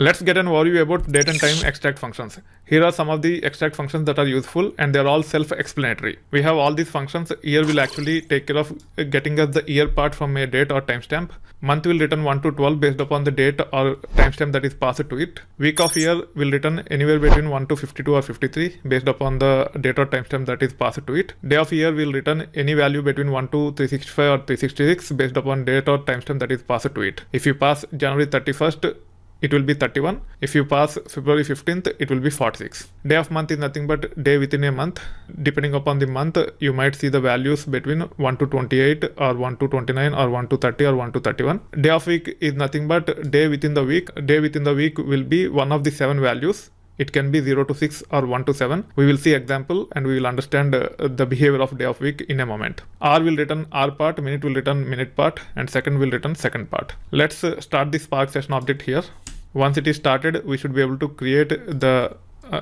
Let's get an overview about date and time extract functions. Here are some of the extract functions that are useful and they're all self-explanatory. We have all these functions. Year will actually take care of getting us the year part from a date or timestamp. Month will return 1 to 12 based upon the date or timestamp that is passed to it. Week of year will return anywhere between 1 to 52 or 53 based upon the date or timestamp that is passed to it. Day of year will return any value between 1 to 365 or 366 based upon date or timestamp that is passed to it. If you pass January 31st, it will be 31. If you pass February 15th, it will be 46. Day of month is nothing but day within a month. Depending upon the month, you might see the values between 1 to 28 or 1 to 29 or 1 to 30 or 1 to 31. Day of week is nothing but day within the week. Day within the week will be one of the 7 values. It can be 0 to 6 or 1 to 7. We will see example and we will understand the behavior of day of week in a moment. Hour will return hour part, minute will return minute part, and second will return second part. Let's start the Spark session object here. Once it is started, we should be able to create the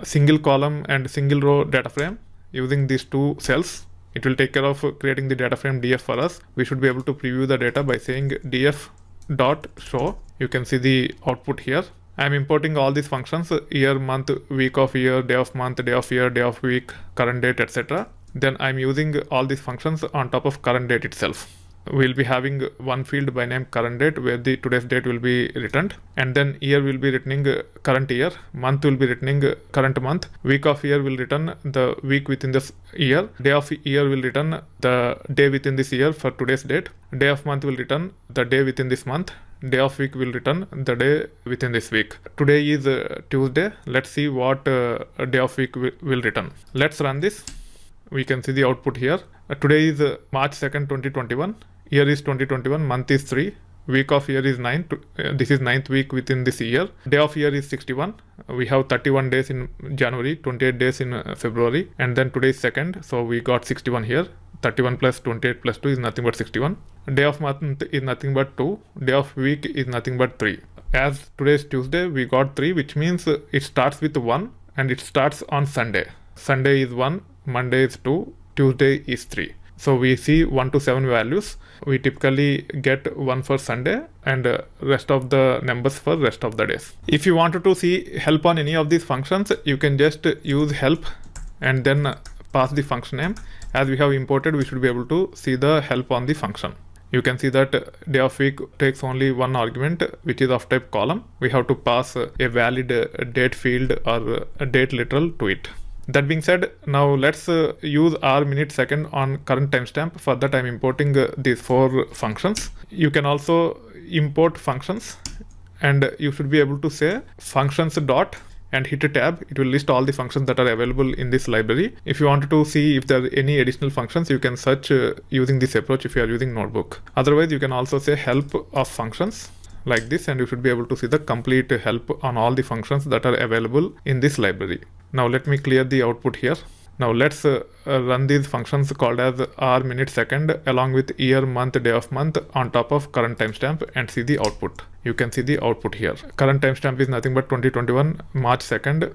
single column and single row data frame using these 2 cells. It will take care of creating the data frame df for us. We should be able to preview the data by saying df.show. You can see the output here. I am importing all these functions: year, month, week of year, day of month, day of year, day of week, current date, etc. Then I am using all these functions on top of current date itself. We'll be having one field by name current date where the today's date will be returned, and then year will be returning current year, month will be returning current month, week of year will return the week within this year, day of year will return the day within this year for today's date, day of month will return the day within this month, day of week will return the day within this week. Today is Tuesday. Let's see what day of week will return. Let's run this. We can see the output here. Today is March 2nd, 2021. Year is 2021. Month is 3. Week of year is 9. This is 9th week within this year. Day of year is 61. We have 31 days in January, 28 days in February, and then today is 2nd. So we got 61 here. 31 plus 28 plus 2 is nothing but 61. Day of month is nothing but 2. Day of week is nothing but 3. As today is Tuesday, we got 3, which means it starts with 1 and it starts on Sunday. Sunday is 1, Monday is 2, Tuesday is 3. So we see 1 to 7 values. We typically get 1 for Sunday and rest of the numbers for rest of the days. If you wanted to see help on any of these functions, you can just use help and then pass the function name. As we have imported, we should be able to see the help on the function. You can see that day of week takes only one argument, which is of type column. We have to pass a valid date field or a date literal to it. That being said, now let's use hour, minute, second on current timestamp. For that, I'm importing these 4 functions. You can also import functions, and you should be able to say functions dot and hit a tab. It will list all the functions that are available in this library. If you wanted to see if there are any additional functions, you can search using this approach if you are using Notebook. Otherwise, you can also say help of functions like this, and you should be able to see the complete help on all the functions that are available in this library. Now let me clear the output here. Now let's run these functions called as hour, minute, second along with year, month, day of month on top of current timestamp and see the output. You can see the output here. Current timestamp is nothing but 2021 March 2nd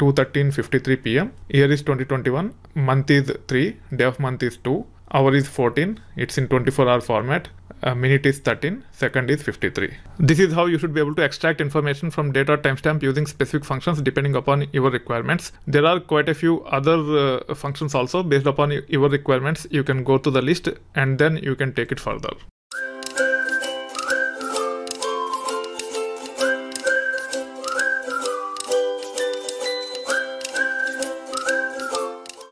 2:13:53 p.m. Year is 2021. Month is 3. Day of month is 2. Hour is 14. It's in 24-hour format. Minute is 13. Second is 53. This is how you should be able to extract information from date or timestamp using specific functions depending upon your requirements. There are quite a few other functions also based upon your requirements. You can go to the list and then you can take it further.